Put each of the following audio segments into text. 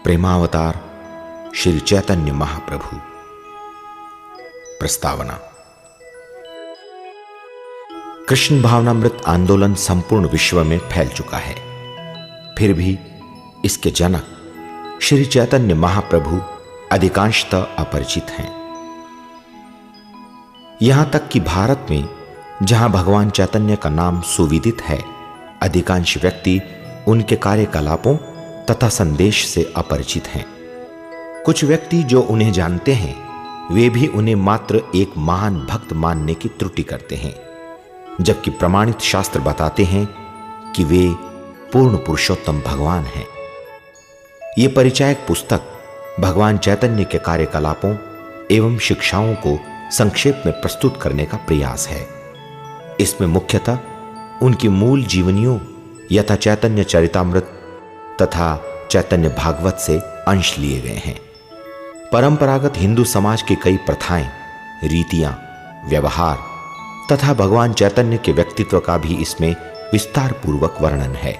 प्रेमावतार श्री चैतन्य महाप्रभु। प्रस्तावना। कृष्ण भावनामृत आंदोलन संपूर्ण विश्व में फैल चुका है, फिर भी इसके जनक श्री चैतन्य महाप्रभु अधिकांशतः अपरिचित हैं। यहां तक कि भारत में, जहां भगवान चैतन्य का नाम सुविदित है, अधिकांश व्यक्ति उनके कार्यकलापों तथा संदेश से अपरिचित हैं। कुछ व्यक्ति जो उन्हें जानते हैं, वे भी उन्हें मात्र एक महान भक्त मानने की त्रुटि करते हैं, जबकि प्रमाणित शास्त्र बताते हैं कि वे पूर्ण पुरुषोत्तम भगवान हैं। ये परिचायक पुस्तक भगवान चैतन्य के कार्यकलापों एवं शिक्षाओं को संक्षेप में प्रस्तुत करने का प्रयास है। इसमें मुख्यतः उनकी मूल जीवनियों यथा चैतन्य चरितामृत तथा चैतन्य भागवत से अंश लिए गए हैं। परंपरागत हिंदू समाज की कई प्रथाएं, रीतियां, व्यवहार तथा भगवान चैतन्य के व्यक्तित्व का भी इसमें विस्तार पूर्वक वर्णन है।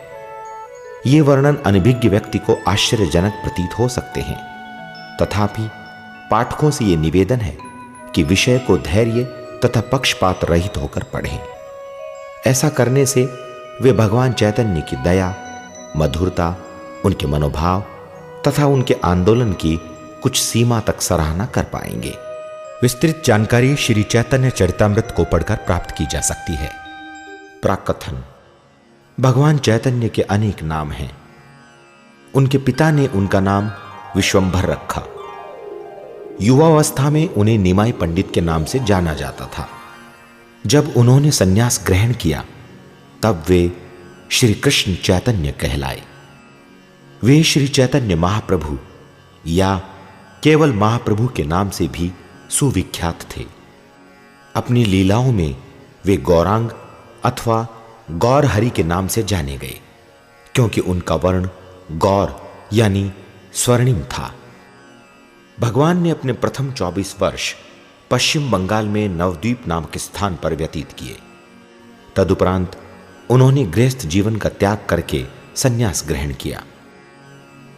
ये वर्णन अनभिज्ञ व्यक्ति को आश्चर्यजनक प्रतीत हो सकते हैं, तथापि पाठकों से यह निवेदन है कि विषय को धैर्य तथा पक्षपात रहित होकर पढ़ें। ऐसा करने से वे भगवान चैतन्य की दया, मधुरता, उनके मनोभाव तथा उनके आंदोलन की कुछ सीमा तक सराहना कर पाएंगे। विस्तृत जानकारी श्री चैतन्य चरितामृत को पढ़कर प्राप्त की जा सकती है। प्राकथन। भगवान चैतन्य के अनेक नाम हैं। उनके पिता ने उनका नाम विश्वंभर रखा। युवावस्था में उन्हें निमाई पंडित के नाम से जाना जाता था। जब उन्होंने संन्यास ग्रहण किया, तब वे श्री कृष्ण चैतन्य कहलाए। वे श्री चैतन्य महाप्रभु या केवल महाप्रभु के नाम से भी सुविख्यात थे। अपनी लीलाओं में वे गौरांग अथवा गौर हरि के नाम से जाने गए, क्योंकि उनका वर्ण गौर यानी स्वर्णिम था। भगवान ने अपने प्रथम 24 वर्ष पश्चिम बंगाल में नवद्वीप नामक स्थान पर व्यतीत किए। तदुपरांत उन्होंने गृहस्थ जीवन का त्याग करके संन्यास ग्रहण किया।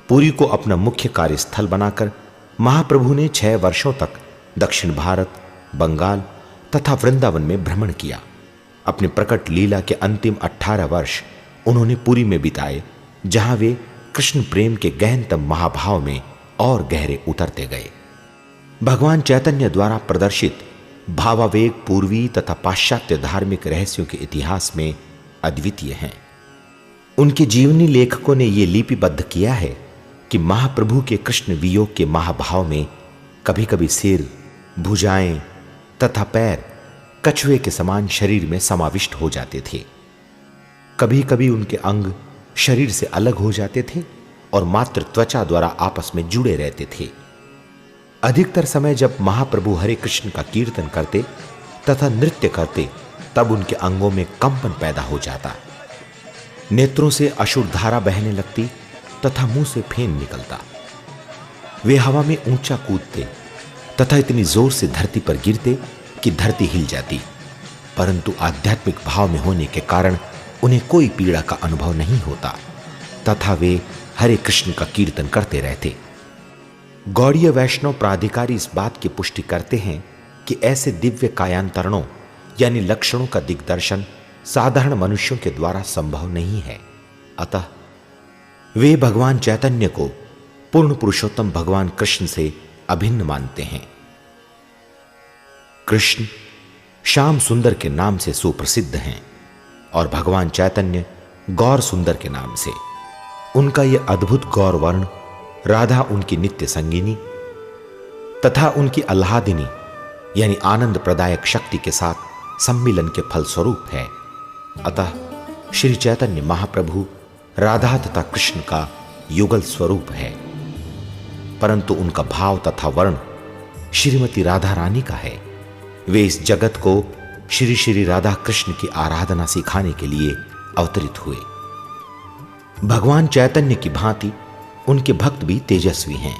पुरी को अपना मुख्य कार्यस्थल बनाकर महाप्रभु ने 6 वर्षों तक दक्षिण भारत, बंगाल तथा वृंदावन में भ्रमण किया। अपने प्रकट लीला के अंतिम 18 वर्ष उन्होंने पुरी में बिताए, जहां वे कृष्ण प्रेम के गहनतम महाभाव में और गहरे उतरते गए। भगवान चैतन्य द्वारा प्रदर्शित भावावेग पूर्वी तथा पाश्चात्य धार्मिक रहस्यों के इतिहास में अद्वितीय हैं। उनके जीवनी लेखकों ने यह लिपिबद्ध किया है कि महाप्रभु के कृष्ण वियोग के महाभाव में कभी कभी सिर, भुजाएं तथा पैर कछुए के समान शरीर में समाविष्ट हो जाते थे। कभी कभी उनके अंग शरीर से अलग हो जाते थे और मात्र त्वचा द्वारा आपस में जुड़े रहते थे। अधिकतर समय जब महाप्रभु हरे कृष्ण का कीर्तन करते तथा नृत्य करते, तब उनके अंगों में कंपन पैदा हो जाता। नेत्रों से अशुद्ध धारा बहने लगती तथा मुंह से फेन निकलता। वे हवा में ऊंचा कूदते तथा इतनी जोर से धरती पर गिरते कि धरती हिल जाती, परंतु आध्यात्मिक भाव में होने के कारण उन्हें कोई पीड़ा का अनुभव नहीं होता तथा वे हरे कृष्ण का कीर्तन करते रहते। गौड़ीय वैष्णव प्राधिकारी इस बात की पुष्टि करते हैं कि ऐसे दिव्य कायांतरणों यानी लक्षणों का दिग्दर्शन साधारण मनुष्यों के द्वारा संभव नहीं है। अतः वे भगवान चैतन्य को पूर्ण पुरुषोत्तम भगवान कृष्ण से अभिन्न मानते हैं। कृष्ण श्याम सुंदर के नाम से सुप्रसिद्ध हैं और भगवान चैतन्य गौर सुंदर के नाम से। उनका यह अद्भुत गौर वर्ण राधा उनकी नित्य संगिनी तथा उनकी आह्लादिनी यानी आनंद प्रदायक शक्ति के साथ सम्मिलन के फलस्वरूप है। अतः श्री चैतन्य महाप्रभु राधा तथा कृष्ण का युगल स्वरूप है, परंतु उनका भाव तथा वर्ण श्रीमती राधा रानी का है। वे इस जगत को श्री श्री राधा कृष्ण की आराधना सिखाने के लिए अवतरित हुए। भगवान चैतन्य की भांति उनके भक्त भी तेजस्वी हैं।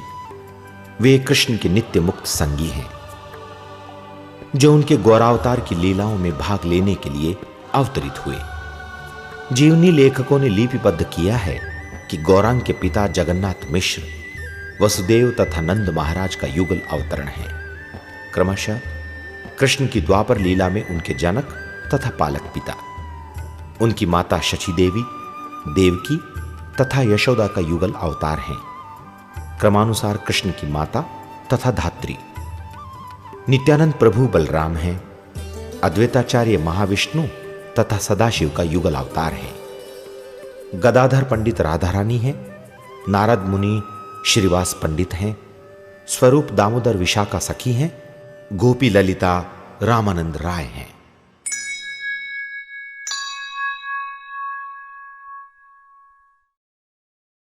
वे कृष्ण के नित्य मुक्त संगी हैं, जो उनके गौरावतार की लीलाओं में भाग लेने के लिए अवतरित हुए। जीवनी लेखकों ने लिपिबद्ध किया है कि गौरांग के पिता जगन्नाथ मिश्र वसुदेव तथा नंद महाराज का युगल अवतरण है। क्रमशः कृष्ण की द्वापर लीला में उनके जनक तथा पालक पिता, उनकी माता शची देवी, देवकी तथा यशोदा का युगल अवतार हैं। क्रमानुसार कृष्ण की माता तथा धात्री नित्यानंद प्रभु बलराम हैं। अद्वैताचार्य महाविष्णु तथा सदाशिव का युगल अवतार है। गदाधर पंडित राधा रानी हैं। नारद मुनि श्रीवास पंडित हैं। स्वरूप दामोदर विशाखा सखी हैं। गोपी ललिता रामानंद राय हैं।